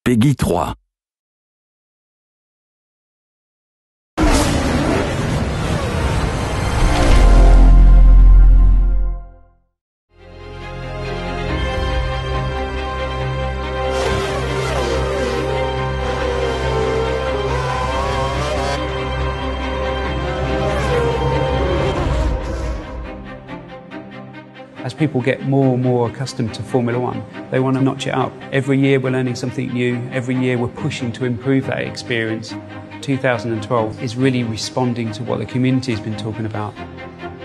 Peggy 3. As people get more and more accustomed to Formula One, they want to notch it up. Every year we're learning something new, every year we're pushing to improve that experience. 2012 is really responding to what the community has been talking about.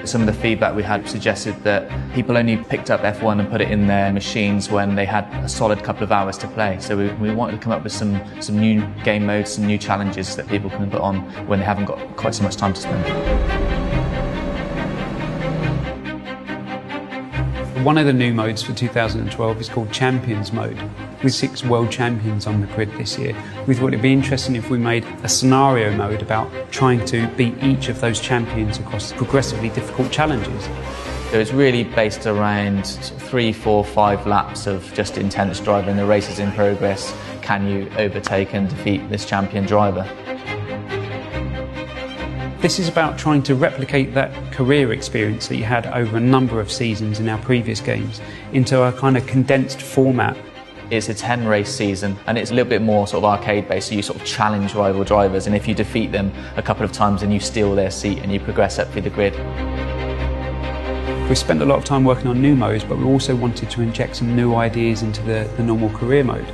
Some of the feedback we had suggested that people only picked up F1 and put it in their machines when they had a solid couple of hours to play. So we wanted to come up with some new game modes, some new challenges that people can put on when they haven't got quite so much time to spend. One of the new modes for 2012 is called Champions Mode, with 6 world champions on the grid this year. We thought it'd be interesting if we made a scenario mode about trying to beat each of those champions across progressively difficult challenges. So it's really based around 3, 4, 5 laps of just intense driving. The race is in progress. Can you overtake and defeat this champion driver? This is about trying to replicate that career experience that you had over a number of seasons in our previous games into a kind of condensed format. It's a 10-race season and it's a little bit more sort of arcade-based, so you sort of challenge rival drivers, and if you defeat them a couple of times then you steal their seat and you progress up through the grid. We spent a lot of time working on new modes, but we also wanted to inject some new ideas into the normal career mode.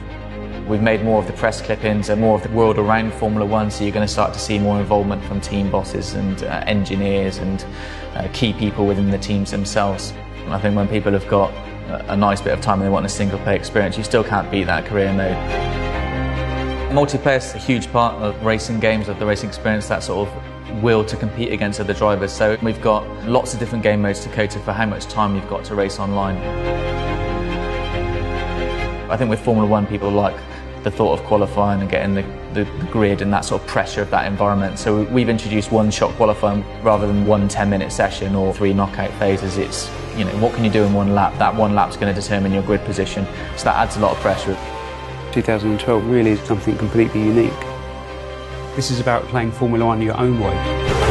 We've made more of the press clippings and more of the world around Formula One, so you're going to start to see more involvement from team bosses and engineers and key people within the teams themselves. And I think when people have got a nice bit of time and they want a single player experience, you still can't beat that career mode. Multiplayer is a huge part of racing games, of the racing experience, that sort of will to compete against other drivers. So we've got lots of different game modes to cater for how much time you've got to race online. I think with Formula One people like the thought of qualifying and getting the grid and that sort of pressure of that environment. So we've introduced one-shot qualifying rather than one 10-minute session or 3 knockout phases. It's, you know, what can you do in one lap? That one lap's going to determine your grid position. So that adds a lot of pressure. 2012 really is something completely unique. This is about playing Formula One your own way.